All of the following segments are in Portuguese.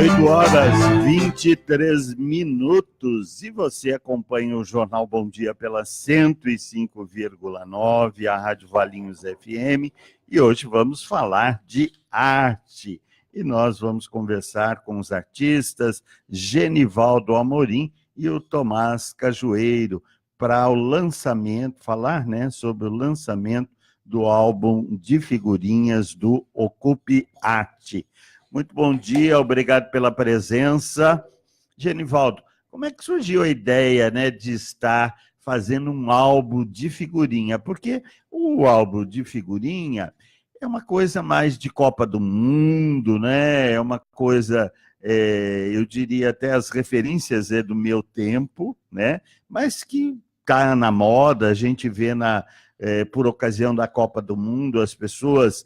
8h23. E você acompanha o Jornal Bom Dia pela 105,9, a Rádio Valinhos FM, e hoje vamos falar de arte. E nós vamos conversar com os artistas Genivaldo Amorim e o Tomás Cajueiro para o lançamento, falar, sobre o lançamento do álbum de figurinhas do Ocupe Arte. Muito bom dia, obrigado pela presença. Genivaldo, como é que surgiu a ideia, de estar fazendo um álbum de figurinha? Porque o álbum de figurinha é uma coisa mais de Copa do Mundo, É uma coisa, eu diria até as referências do meu tempo, Mas que está na moda, a gente vê por ocasião da Copa do Mundo, as pessoas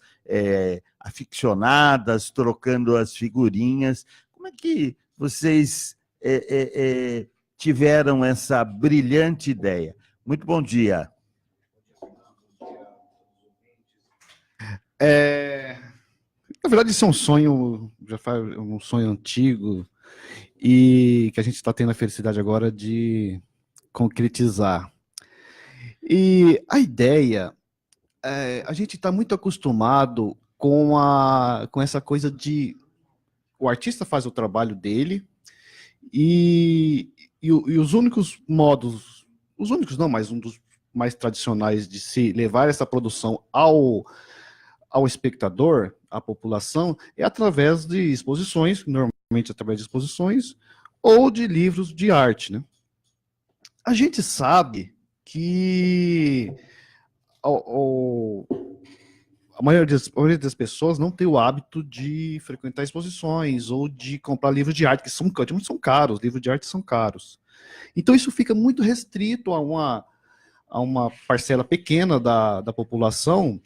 aficionadas, trocando as figurinhas. Como é que vocês tiveram essa brilhante ideia? Muito bom dia. Na verdade, isso é um sonho, já faz um sonho antigo, e que a gente está tendo a felicidade agora de concretizar. E a ideia, a gente está muito acostumado com essa coisa de o artista faz o trabalho dele e os únicos modos, os únicos não, mas um dos mais tradicionais de se levar essa produção ao espectador, à população, é através de exposições, normalmente através de exposições, ou de livros de arte, A gente sabe que a maioria das pessoas não tem o hábito de frequentar exposições ou de comprar livros de arte, que são caros, livros de arte são caros. Então isso fica muito restrito a uma parcela pequena da população,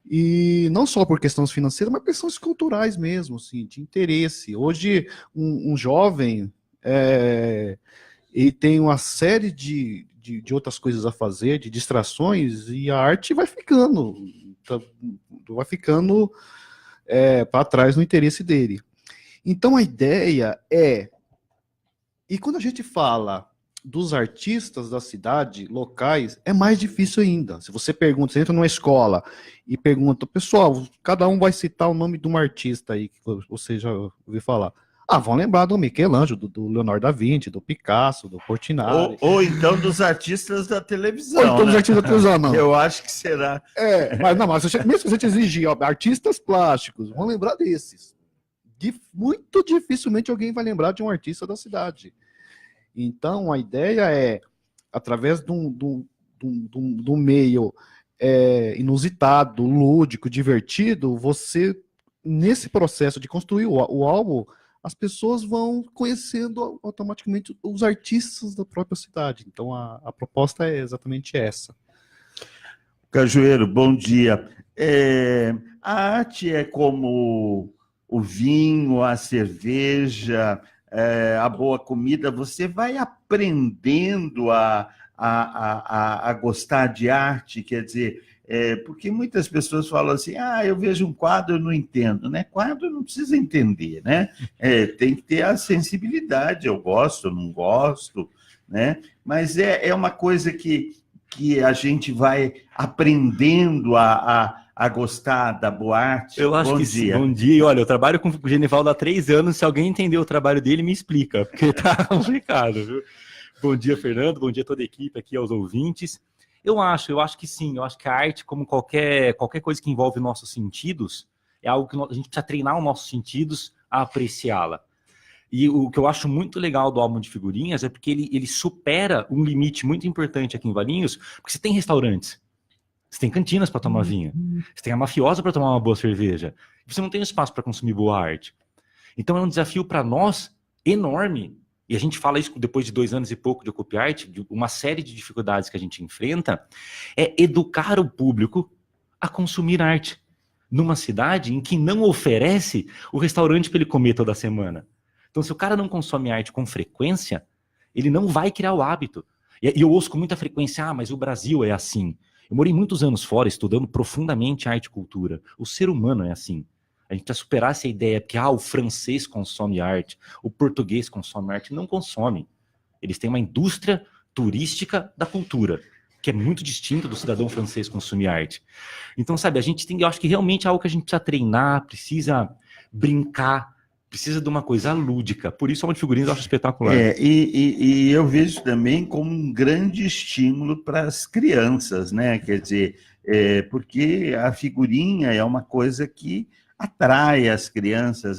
e não só por questões financeiras, mas questões culturais mesmo, assim, de interesse. Hoje, um jovem, ele tem uma série de outras coisas a fazer, de distrações, e a arte vai ficando para trás no interesse dele. Então a ideia e quando a gente fala dos artistas da cidade, locais, é mais difícil ainda. Se você entra numa escola e pergunta, pessoal, cada um vai citar o nome de um artista aí que você já ouviu falar. Vão lembrar do Michelangelo, do Leonardo da Vinci, do Picasso, do Portinari. Ou então dos artistas da televisão. Ou então dos artistas da televisão, não. Eu acho que será. Mas mesmo se a gente exigir artistas plásticos, vão lembrar desses. Muito dificilmente alguém vai lembrar de um artista da cidade. Então, a ideia é, através de um meio inusitado, lúdico, divertido, você, nesse processo de construir o álbum, as pessoas vão conhecendo automaticamente os artistas da própria cidade. Então, a proposta é exatamente essa. Cajueiro, bom dia. A arte é como o vinho, a cerveja, a boa comida. Você vai aprendendo a gostar de arte, quer dizer... porque muitas pessoas falam assim, eu vejo um quadro, eu não entendo, Quadro não precisa entender, tem que ter a sensibilidade, eu gosto, não gosto, Mas é uma coisa que a gente vai aprendendo a gostar da boa arte. Eu acho que sim. Bom dia. Olha, eu trabalho com o Genivaldo há 3 anos, se alguém entender o trabalho dele, me explica, porque tá complicado, viu? Bom dia, Fernando, bom dia a toda a equipe aqui, aos ouvintes. Eu acho que sim, eu acho que a arte, como qualquer coisa que envolve nossos sentidos, é algo que a gente precisa treinar os nossos sentidos a apreciá-la. E o que eu acho muito legal do álbum de figurinhas é porque ele supera um limite muito importante aqui em Valinhos, porque você tem restaurantes, você tem cantinas para tomar vinho, você tem a mafiosa para tomar uma boa cerveja, você não tem espaço para consumir boa arte. Então é um desafio para nós enorme. E a gente fala isso depois de 2 anos e pouco de Ocupe Arte, de uma série de dificuldades que a gente enfrenta, é educar o público a consumir arte numa cidade em que não oferece o restaurante para ele comer toda semana. Então, se o cara não consome arte com frequência, ele não vai criar o hábito. E eu ouço com muita frequência, mas o Brasil é assim. Eu morei muitos anos fora estudando profundamente arte e cultura. O ser humano é assim. A gente precisa superar essa ideia que o francês consome arte, o português consome arte. Não consome. Eles têm uma indústria turística da cultura, que é muito distinta do cidadão francês consumir arte. Então, sabe, eu acho que realmente é algo que a gente precisa treinar, precisa brincar, precisa de uma coisa lúdica. Por isso, a de figurinhas eu acho espetacular. E eu vejo também como um grande estímulo para as crianças, né? Quer dizer, porque a figurinha é uma coisa que atrai as crianças,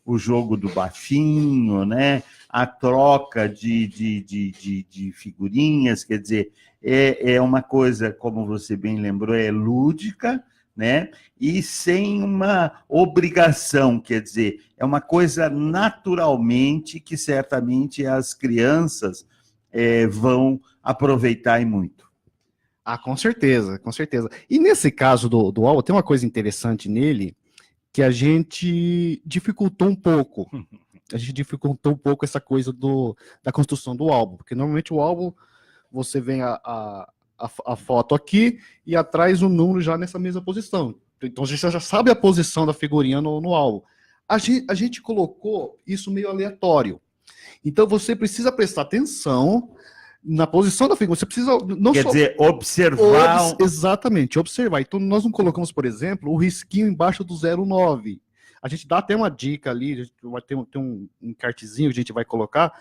o jogo do bafinho, né? A troca de figurinhas, quer dizer, é uma coisa, como você bem lembrou, é lúdica, né? E sem uma obrigação, quer dizer, é uma coisa naturalmente que certamente as crianças vão aproveitar e muito. Com certeza, com certeza. E nesse caso do álbum, tem uma coisa interessante nele que a gente dificultou um pouco. A gente dificultou um pouco essa coisa da construção do álbum, porque normalmente o álbum, você vem a foto aqui e atrás o número já nessa mesma posição. Então você já sabe a posição da figurinha no álbum. A gente colocou isso meio aleatório. Então você precisa prestar atenção na posição da figura. Você precisa não Quer só dizer, observar. Exatamente, observar. Então nós não colocamos, por exemplo, o risquinho embaixo do 09. A gente dá até uma dica ali, a gente vai ter um cartezinho que a gente vai colocar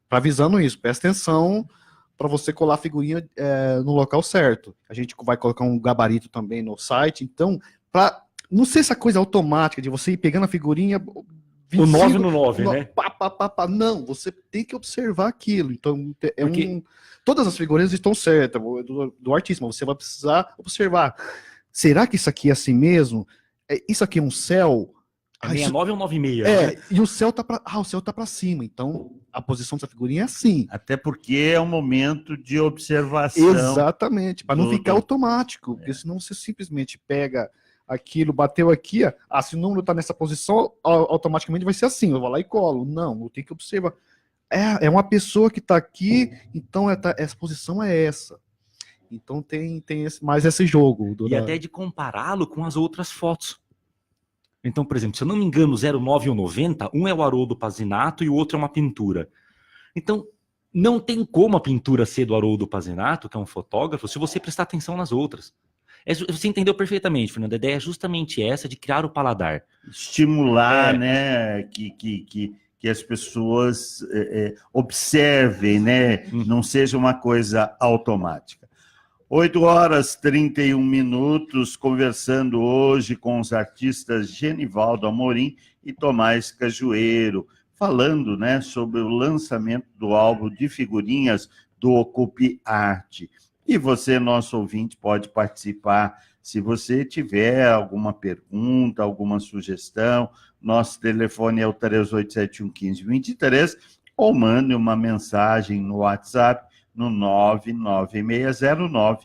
para avisando isso. Presta atenção para você colar a figurinha no local certo. A gente vai colocar um gabarito também no site. Então, não ser essa coisa automática de você ir pegando a figurinha... 25, o 9 no 9, né? Não, você tem que observar aquilo. Então, todas as figurinhas estão certas do artista, mas você vai precisar observar. Será que isso aqui é assim mesmo? Isso aqui é um céu? 69 ou 96, né? E o céu tá para cima, então a posição dessa figurinha é assim. Até porque é um momento de observação. Exatamente, para não ficar automático, porque senão você simplesmente pega aquilo, bateu aqui, se o número está nessa posição, automaticamente vai ser assim, eu vou lá e colo. Não, eu tenho que observar. É uma pessoa que está aqui, então essa posição é essa. Então tem mais esse jogo. Até de compará-lo com as outras fotos. Então, por exemplo, se eu não me engano, 09 ou 90, um é o Haroldo Pazinato e o outro é uma pintura. Então, não tem como a pintura ser do Haroldo Pazinato, que é um fotógrafo, se você prestar atenção nas outras. Você entendeu perfeitamente, Fernando. A ideia é justamente essa, de criar o paladar. Estimular, né, que as pessoas observem, né, não seja uma coisa automática. 8h31, conversando hoje com os artistas Genivaldo Amorim e Tomás Cajueiro, falando, né, sobre o lançamento do álbum de figurinhas do Ocupe Arte. E você, nosso ouvinte, pode participar se você tiver alguma pergunta, alguma sugestão. Nosso telefone é o 3871-1523, ou mande uma mensagem no WhatsApp no 99609-1059.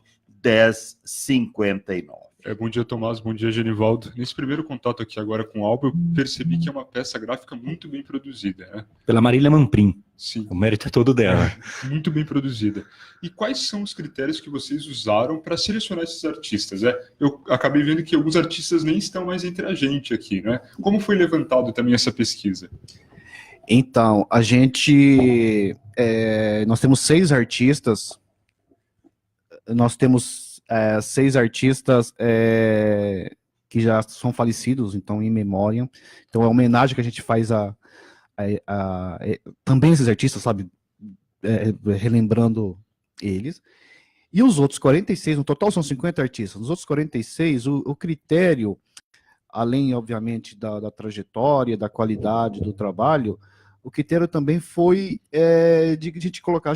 Bom dia, Tomás. Bom dia, Genivaldo. Nesse primeiro contato aqui agora com o álbum, eu percebi que é uma peça gráfica muito bem produzida, né? Pela Marília Manprim. Sim. O mérito é todo dela. Muito bem produzida. E quais são os critérios que vocês usaram para selecionar esses artistas? Eu acabei vendo que alguns artistas nem estão mais entre a gente aqui, né? Como foi levantado também essa pesquisa? Então, nós temos 6 artistas. Nós temos 6 artistas que já são falecidos, então, em memória. Então, é uma homenagem que a gente faz também esses artistas, sabe? Relembrando eles. E os outros 46, no total são 50 artistas. Os outros 46, o critério, além, obviamente, da trajetória, da qualidade do trabalho, o critério também foi de a gente colocar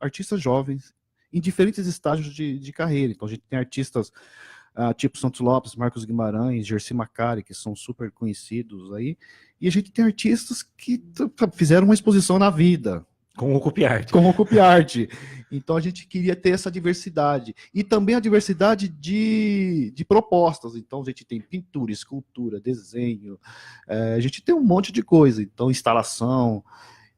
artistas jovens, em diferentes estágios de carreira. Então, a gente tem artistas tipo Santos Lopes, Marcos Guimarães, Gercy Macari, que são super conhecidos aí, e a gente tem artistas que fizeram uma exposição na vida. Com o Ocupe Arte. Com o Ocupe Arte. Então, a gente queria ter essa diversidade. E também a diversidade de propostas. Então, a gente tem pintura, escultura, desenho, a gente tem um monte de coisa. Então, instalação.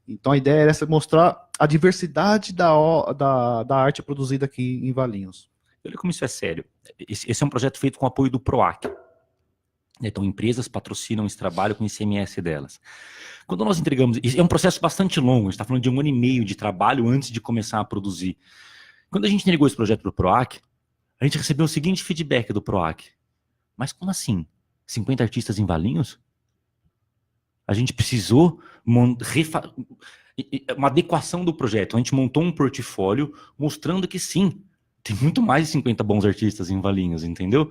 Então, a ideia era essa, mostrar a diversidade da arte produzida aqui em Valinhos. Olha como isso é sério. Esse é um projeto feito com apoio do PROAC. Então, empresas patrocinam esse trabalho com o ICMS delas. Quando nós entregamos, é um processo bastante longo, a gente está falando de 1 ano e meio de trabalho antes de começar a produzir. Quando a gente entregou esse projeto para o PROAC, a gente recebeu o seguinte feedback do PROAC. Mas como assim? 50 artistas em Valinhos? A gente precisou uma adequação do projeto. A gente montou um portfólio mostrando que sim, tem muito mais de 50 bons artistas em Valinhos, entendeu?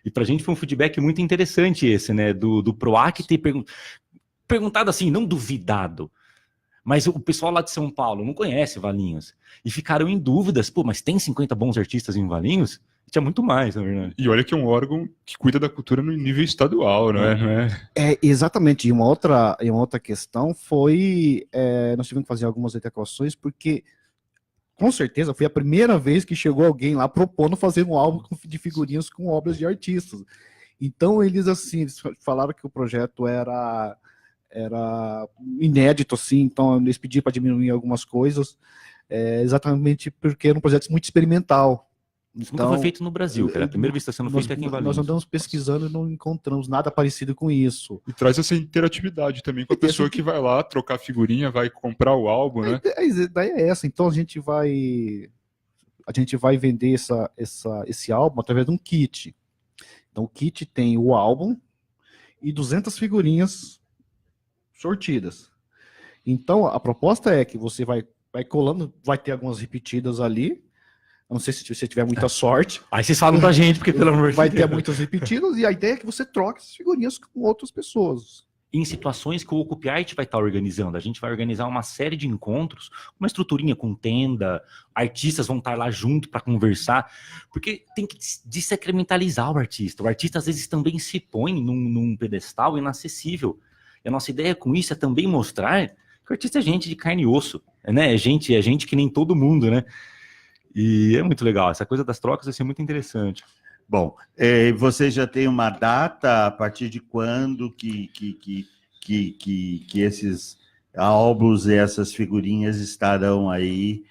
E pra gente foi um feedback muito interessante esse, né? Do PROAC ter perguntado assim, não duvidado. Mas o pessoal lá de São Paulo não conhece Valinhos. E ficaram em dúvidas. Pô, mas tem 50 bons artistas em Valinhos? Tinha muito mais, na verdade. E olha que é um órgão que cuida da cultura no nível estadual, não é? Exatamente. E uma outra questão foi, nós tivemos que fazer algumas adequações, porque com certeza foi a primeira vez que chegou alguém lá propondo fazer um álbum de figurinhas com obras de artistas. Então eles falaram que o projeto era inédito, assim, então eles pediram para diminuir algumas coisas, exatamente porque era um projeto muito experimental. Isso nunca foi feito no Brasil, cara. A primeira vez que está sendo feito aqui em Valinhos. Nós andamos pesquisando e não encontramos nada parecido com isso. E traz essa interatividade também com a pessoa que vai lá trocar figurinha, vai comprar o álbum, né? A ideia é essa. Então a gente vai vender esse álbum através de um kit. Então o kit tem o álbum e 200 figurinhas sortidas. Então a proposta é que você vai colando, vai ter algumas repetidas ali. Não sei se você tiver muita sorte. Aí vocês falam pra gente, porque pelo amor de Deus. Vai ter muitas repetidas e a ideia é que você troque essas figurinhas com outras pessoas. Em situações que o Ocupiart vai estar organizando. A gente vai organizar uma série de encontros, uma estruturinha com tenda, artistas vão estar lá junto para conversar, porque tem que desacramentalizar o artista. O artista às vezes também se põe num pedestal inacessível. E a nossa ideia com isso é também mostrar que o artista é gente de carne e osso, né? É gente que nem todo mundo, né? E é muito legal, essa coisa das trocas vai ser muito interessante. Bom, você já tem uma data a partir de quando que esses álbuns e essas figurinhas estarão aí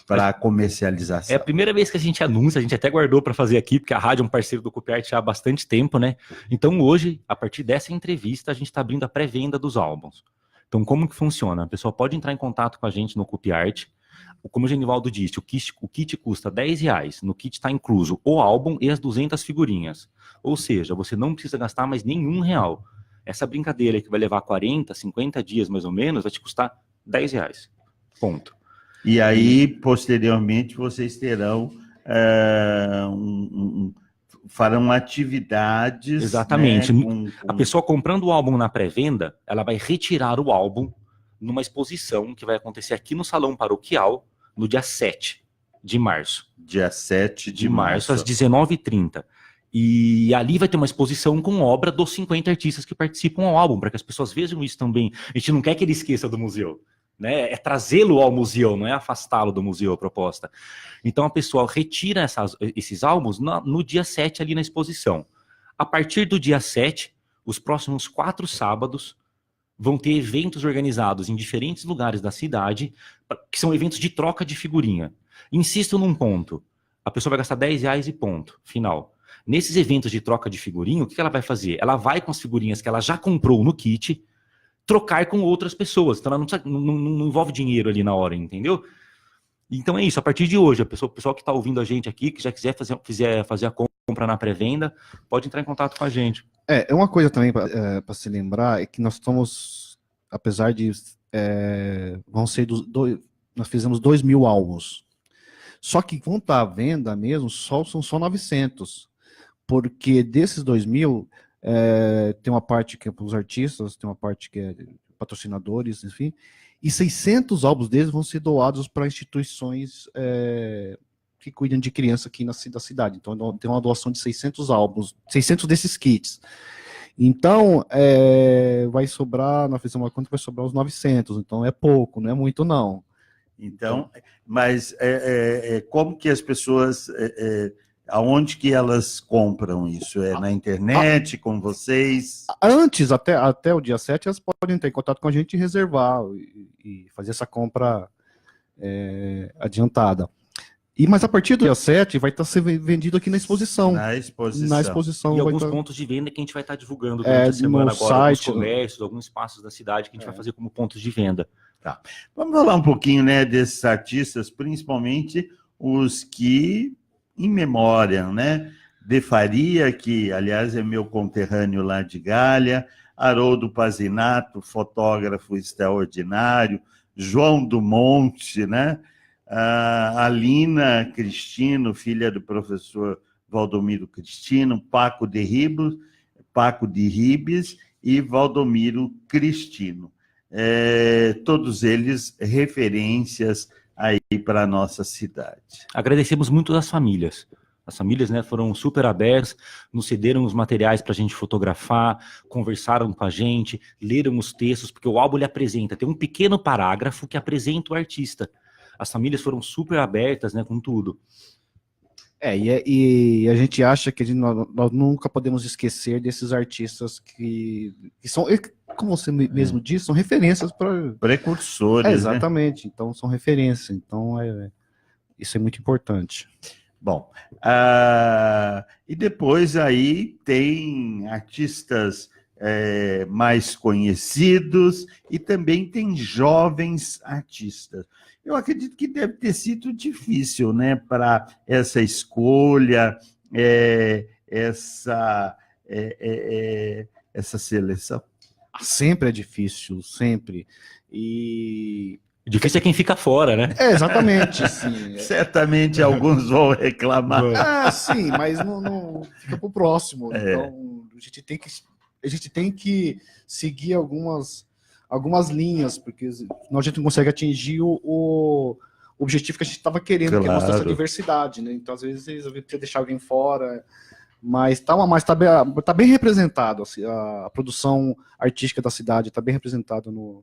para comercialização? É a primeira vez que a gente anuncia, a gente até guardou para fazer aqui, porque a rádio é um parceiro do Ocupiart há bastante tempo, né? Então hoje, a partir dessa entrevista, a gente está abrindo a pré-venda dos álbuns. Então como que funciona? A pessoa pode entrar em contato com a gente no Ocupiart. Como o Genivaldo disse, o kit custa R$10, no kit está incluso o álbum e as 200 figurinhas. Ou seja, você não precisa gastar mais nenhum real. Essa brincadeira que vai levar 40, 50 dias mais ou menos, vai te custar R$10. Ponto. E aí, posteriormente, vocês terão farão atividades. Exatamente. Né, A pessoa comprando o álbum na pré-venda, ela vai retirar o álbum numa exposição que vai acontecer aqui no Salão Paroquial, no dia 7 de março. Dia 7 de março. Às 19h30. E ali vai ter uma exposição com obra dos 50 artistas que participam ao álbum, para que as pessoas vejam isso também. A gente não quer que ele esqueça do museu, né? É trazê-lo ao museu, não é afastá-lo do museu a proposta. Então a pessoa retira esses álbuns no dia 7 ali na exposição. A partir do dia 7, os próximos 4 sábados, vão ter eventos organizados em diferentes lugares da cidade, que são eventos de troca de figurinha. Insisto num ponto, a pessoa vai gastar R$10 e ponto, final. Nesses eventos de troca de figurinha, o que ela vai fazer? Ela vai com as figurinhas que ela já comprou no kit, trocar com outras pessoas. Então ela não envolve dinheiro ali na hora, entendeu? Então é isso, a partir de hoje, o pessoal que está ouvindo a gente aqui, que já quiser fazer a compra na pré-venda, pode entrar em contato com a gente. Uma coisa também para se lembrar é que nós estamos, apesar de nós fizemos 2.000 álbuns, só que vão estar à venda mesmo, são só 900, porque desses 2.000 tem uma parte que é para os artistas, tem uma parte que é patrocinadores, enfim, e 600 álbuns deles vão ser doados para instituições que cuidam de criança aqui da cidade. Então tem uma doação de 600 álbuns, 600 desses kits. Então vai sobrar, nós fizemos uma conta, vai sobrar os 900, então é pouco, não é muito não. Então, mas como que as pessoas, aonde que elas compram isso? É na internet, com vocês? Antes, até o dia 7, elas podem entrar em contato com a gente e reservar e fazer essa compra adiantada. Mas a partir do dia 7 vai estar sendo vendido aqui na exposição. Na exposição. Na exposição E vai alguns estar... pontos de venda que a gente vai estar divulgando durante a semana no agora, alguns site, comércios, alguns espaços da cidade que a gente vai fazer como pontos de venda. Vamos falar um pouquinho, né, desses artistas, principalmente os que em memória, né? De Faria, que, aliás, é meu conterrâneo lá de Galha, Haroldo Pazinato, fotógrafo extraordinário, João Dumont, né? A Alina Cristino, filha do professor Valdomiro Cristino, Paco de Ribes e Valdomiro Cristino. Todos eles referências aí para a nossa cidade. Agradecemos muito às famílias. As famílias, né, foram super abertas, nos cederam os materiais para a gente fotografar, conversaram com a gente, leram os textos, porque o álbum ele apresenta, tem um pequeno parágrafo que apresenta o artista. As famílias foram super abertas, né, com tudo. E a gente acha que nós nunca podemos esquecer desses artistas que são, como você mesmo disse, são referências para... Precursores, exatamente, né? Então são referências, então isso é muito importante. Bom, e depois aí tem artistas mais conhecidos e também tem jovens artistas. Eu acredito que deve ter sido difícil, né, para essa escolha, essa seleção. Sempre é difícil, sempre. Difícil é quem fica fora, né? Exatamente, sim. Certamente alguns vão reclamar. Sim, mas não fica para o próximo. Então, a gente tem que seguir algumas linhas, porque senão a gente não consegue atingir o objetivo que a gente estava querendo, claro, que é mostrar essa diversidade, né? Então, às vezes, eu tenho deixar alguém fora, mas tá bem representado, assim, a produção artística da cidade está bem representada no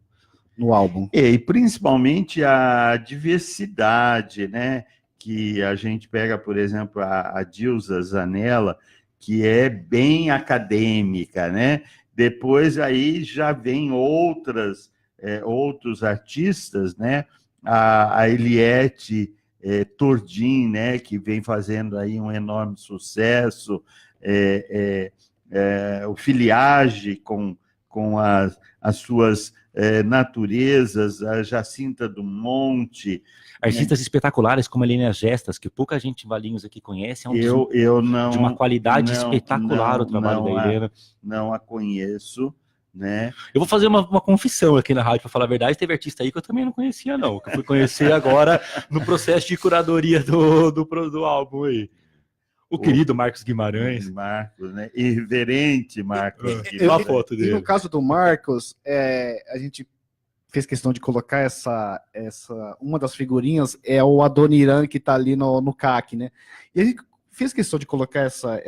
álbum. E principalmente a diversidade, né? Que a gente pega, por exemplo, a Dilsa Zanella, que é bem acadêmica, né? Depois aí já vem outros artistas, né? A Eliette Tordin, né? Que vem fazendo aí um enorme sucesso, o Filiage com as suas naturezas, a Jacinta Dumont. Artistas espetaculares como a Helena Gestas, que pouca gente em Valinhos aqui conhece, de uma qualidade espetacular o trabalho da Helena. Não a conheço, né? Eu vou fazer uma confissão aqui na rádio, para falar a verdade, teve artista aí que eu também não conhecia, não, que eu fui conhecer agora no processo de curadoria do álbum aí. O querido Marcos Guimarães. Marcos, né? Irreverente Marcos. Uma foto dele. E no caso do Marcos, a gente fez questão de colocar uma das figurinhas é o Adoniran que está ali no CAC, né? E a gente fez questão de colocar essa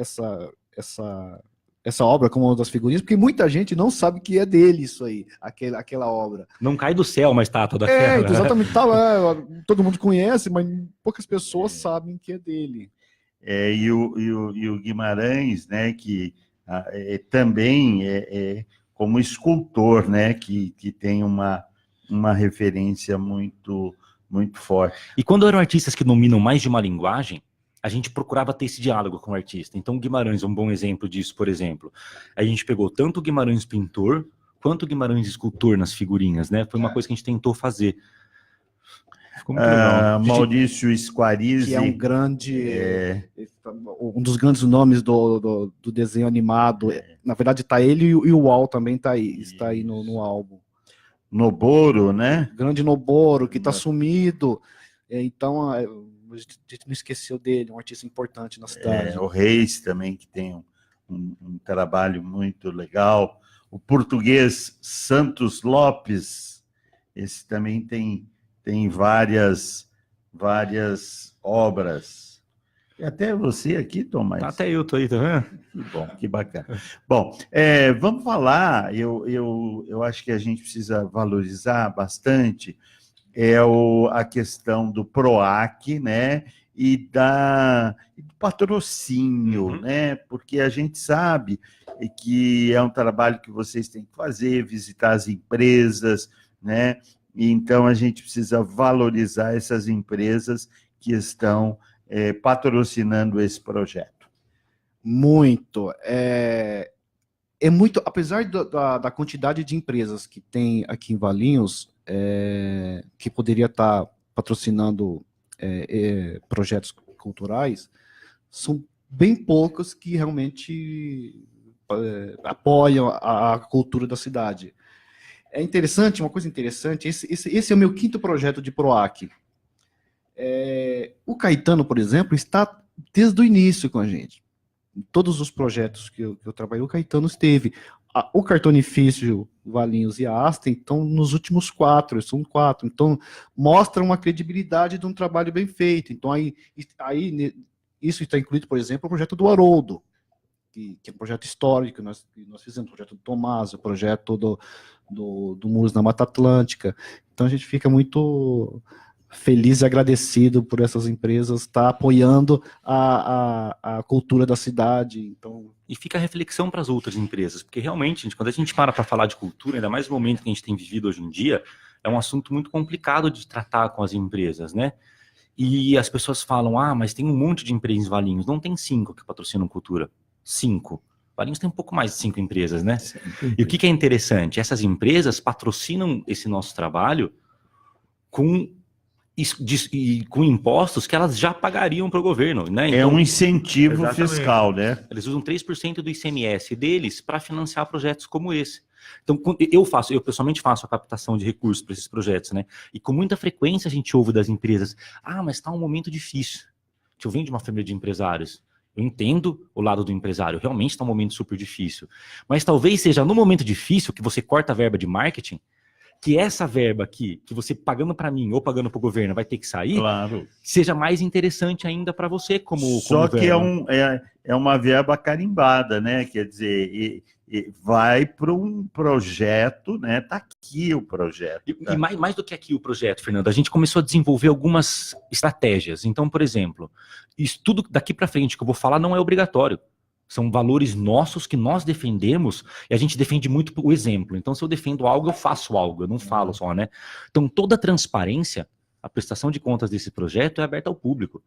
obra como uma das figurinhas, porque muita gente não sabe que é dele isso aí, aquela obra. Não cai do céu uma estátua daquela. Então, exatamente, tá lá, todo mundo conhece, mas poucas pessoas sabem que é dele. E o Guimarães, né, que também como escultor, né, que tem uma referência muito, muito forte. E quando eram artistas que dominam mais de uma linguagem, a gente procurava ter esse diálogo com o artista. Então o Guimarães é um bom exemplo disso, por exemplo. A gente pegou tanto o Guimarães pintor, quanto o Guimarães escultor nas figurinhas, né? Foi uma coisa que a gente tentou fazer. Ficou muito legal. Maurício Squarizi, que é um grande, um dos grandes nomes do desenho animado. Na verdade, tá ele e o Wall também está aí no álbum. Noboro, né? Grande Noboro, que está sumido. Então, a gente não esqueceu dele, um artista importante na cidade. O Reis também, que tem um trabalho muito legal. O português Santos Lopes, esse também tem várias obras. E até você aqui, Tomás. Até eu tô aí, tá vendo? Que bom, que bacana. Bom, vamos falar, eu acho que a gente precisa valorizar bastante a questão do PROAC, né? E do patrocínio, né? Porque a gente sabe que é um trabalho que vocês têm que fazer, visitar as empresas, né? E então a gente precisa valorizar essas empresas que estão patrocinando esse projeto? Muito. É muito, apesar da quantidade de empresas que tem aqui em Valinhos, que poderia estar patrocinando projetos culturais, são bem poucas que realmente apoiam a cultura da cidade. É interessante, uma coisa interessante, esse é o meu 5º projeto de PROAC. O Caetano, por exemplo, está desde o início com a gente. Em todos os projetos que eu trabalhei, o Caetano esteve. O Cartonifício, Valinhos e a Astem estão nos últimos 4, são 4. Então, mostra uma credibilidade de um trabalho bem feito. Então, isso está incluído, por exemplo, o projeto do Haroldo, que é um projeto histórico, nós fizemos o projeto do Tomás, o projeto do Muros na Mata Atlântica. Então, a gente fica muito feliz e agradecido por essas empresas estar apoiando a cultura da cidade. Então... E fica a reflexão para as outras empresas, porque realmente, gente, quando a gente para falar de cultura, ainda mais no momento que a gente tem vivido hoje em dia, é um assunto muito complicado de tratar com as empresas, né? E as pessoas falam, mas tem um monte de empresas em Valinhos. Não tem 5 que patrocinam cultura. 5. Valinhos tem um pouco mais de 5 empresas, né? E o que é interessante? Essas empresas patrocinam esse nosso trabalho com impostos que elas já pagariam para o governo, né? Então, é um incentivo exatamente. Fiscal, né? Eles usam 3% do ICMS deles para financiar projetos como esse. Então, eu pessoalmente faço a captação de recursos para esses projetos, né? E com muita frequência a gente ouve das empresas, mas está um momento difícil. Eu venho de uma família de empresários. Eu entendo o lado do empresário, realmente está um momento super difícil. Mas talvez seja no momento difícil que você corta a verba de marketing, que essa verba aqui, que você pagando para mim ou pagando para o governo vai ter que sair, claro, seja mais interessante ainda para você como Só que verba. é uma verba carimbada, né? Quer dizer, vai para um projeto, né? Está aqui o projeto. Tá? E mais do que aqui o projeto, Fernando, a gente começou a desenvolver algumas estratégias. Então, por exemplo, isso tudo daqui para frente que eu vou falar não é obrigatório. São valores nossos que nós defendemos e a gente defende muito o exemplo. Então, se eu defendo algo, eu faço algo, eu não falo só, né? Então, toda a transparência, a prestação de contas desse projeto é aberta ao público.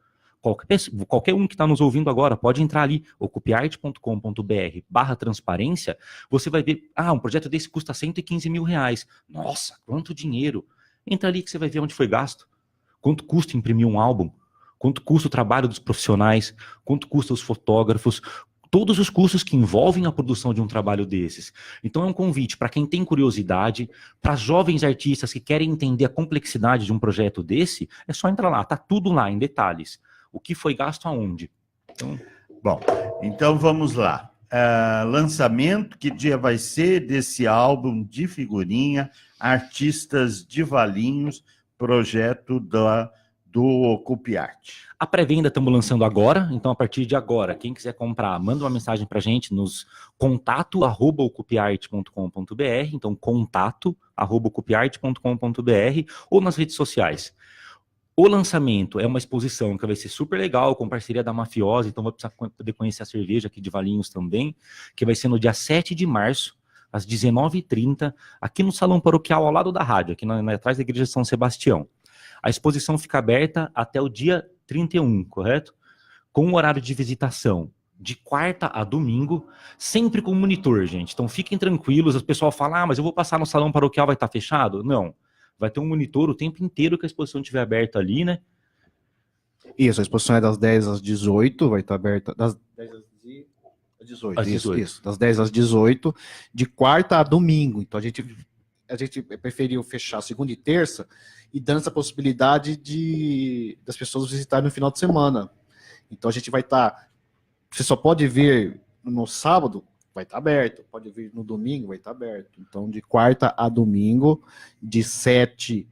Qualquer um que está nos ouvindo agora pode entrar ali, ocupiarte.com.br/transparência, você vai ver, um projeto desse custa R$115 mil. Nossa, quanto dinheiro! Entra ali que você vai ver onde foi gasto, quanto custa imprimir um álbum, quanto custa o trabalho dos profissionais, quanto custa os fotógrafos, todos os custos que envolvem a produção de um trabalho desses. Então é um convite para quem tem curiosidade, para jovens artistas que querem entender a complexidade de um projeto desse, é só entrar lá, tá tudo lá em detalhes. O que foi gasto aonde? Bom, então vamos lá. Lançamento, que dia vai ser desse álbum de figurinha, Artistas de Valinhos, projeto do Ocupiarte. A pré-venda estamos lançando agora, então a partir de agora, quem quiser comprar, manda uma mensagem para a gente nos contato@ocupiarte.com.br, então contato@ocupiarte.com.br ou nas redes sociais. O lançamento é uma exposição que vai ser super legal, com parceria da Mafiosa, então vai precisar poder conhecer a cerveja aqui de Valinhos também, que vai ser no dia 7 de março, às 19h30, aqui no Salão Paroquial, ao lado da rádio, aqui atrás da Igreja de São Sebastião. A exposição fica aberta até o dia 31, correto? Com um horário de visitação de quarta a domingo, sempre com monitor, gente. Então fiquem tranquilos, o pessoal fala, mas eu vou passar no Salão Paroquial, vai estar fechado? Não. Vai ter um monitor o tempo inteiro que a exposição estiver aberta ali, né? Isso, a exposição é das 10 às 18, vai estar aberta das 10 às 18. Isso, das 10 às 18, de quarta a domingo. Então a gente preferiu fechar segunda e terça e dando essa possibilidade das pessoas visitarem no final de semana. Então a gente vai estar... Você só pode vir no sábado, vai estar aberto. Pode vir no domingo, vai estar aberto. Então de quarta a domingo, de 7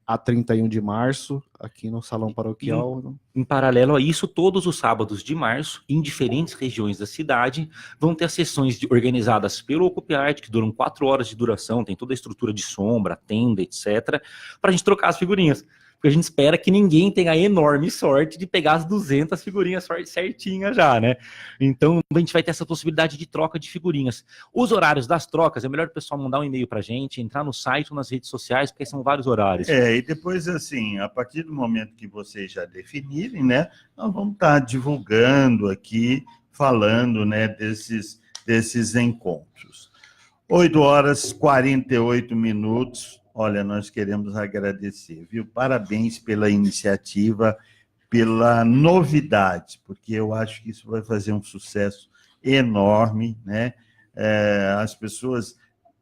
a 31 de março, aqui no Salão Paroquial. Em paralelo a isso, todos os sábados de março, em diferentes regiões da cidade, vão ter as sessões organizadas pelo Ocupiarte, que duram 4 horas de duração, tem toda a estrutura de sombra, tenda, etc., para a gente trocar as figurinhas. porque a gente espera que ninguém tenha a enorme sorte de pegar as 200 figurinhas certinhas já, né? Então, a gente vai ter essa possibilidade de troca de figurinhas. Os horários das trocas, é melhor o pessoal mandar um e-mail pra gente, entrar no site ou nas redes sociais, porque são vários horários. E depois, assim, a partir do momento que vocês já definirem, né, nós vamos estar divulgando aqui, falando, né, desses encontros. 8h48. Olha, nós queremos agradecer, viu? Parabéns pela iniciativa, pela novidade, porque eu acho que isso vai fazer um sucesso enorme, né?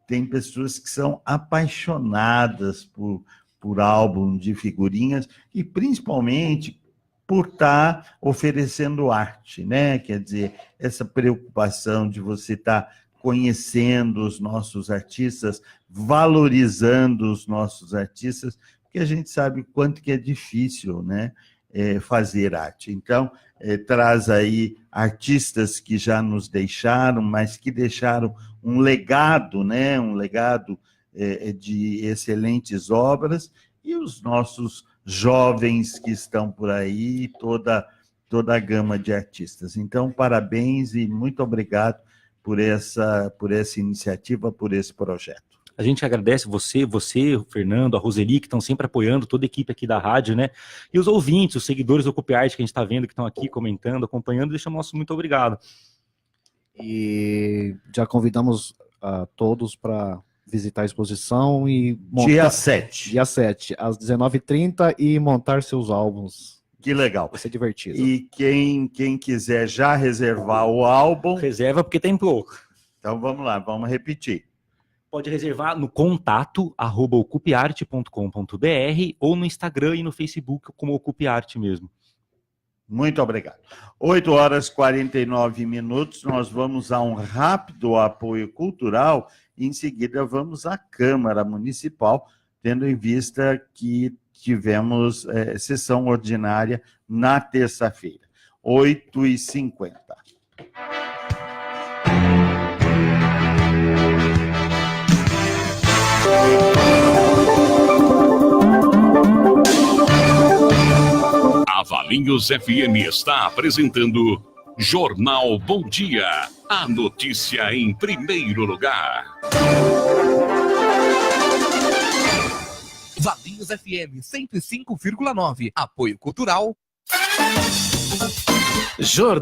Tem pessoas que são apaixonadas por álbum de figurinhas e principalmente por estar oferecendo arte, né? Quer dizer, essa preocupação de você estar conhecendo os nossos artistas, valorizando os nossos artistas, porque a gente sabe o quanto que é difícil, né, fazer arte. Então, traz aí artistas que já nos deixaram, mas que deixaram um legado, né, um legado de excelentes obras, e os nossos jovens que estão por aí, toda a gama de artistas. Então, parabéns e muito obrigado por essa iniciativa, por esse projeto. A gente agradece você, o Fernando, a Roseli, que estão sempre apoiando, toda a equipe aqui da rádio, né? E os ouvintes, os seguidores do CUP-Arte que a gente está vendo, que estão aqui comentando, acompanhando, deixa o nosso muito obrigado. E já convidamos a todos para visitar a exposição e Dia 7. Dia 7, às 19h30, e montar seus álbuns. Que legal. Vai ser divertido. E quem quiser já reservar o álbum... Reserva porque tem pouco. Então vamos lá, vamos repetir. Pode reservar no contato@ocupearte.com.br ou no Instagram e no Facebook como Ocupearte mesmo. Muito obrigado. 8h49, nós vamos a um rápido apoio cultural, e em seguida vamos à Câmara Municipal, tendo em vista que tivemos sessão ordinária na terça-feira, 8h50. A Valinhos FM está apresentando Jornal Bom Dia, a notícia em primeiro lugar. Valinhos FM 105,9. Apoio Cultural. Jornal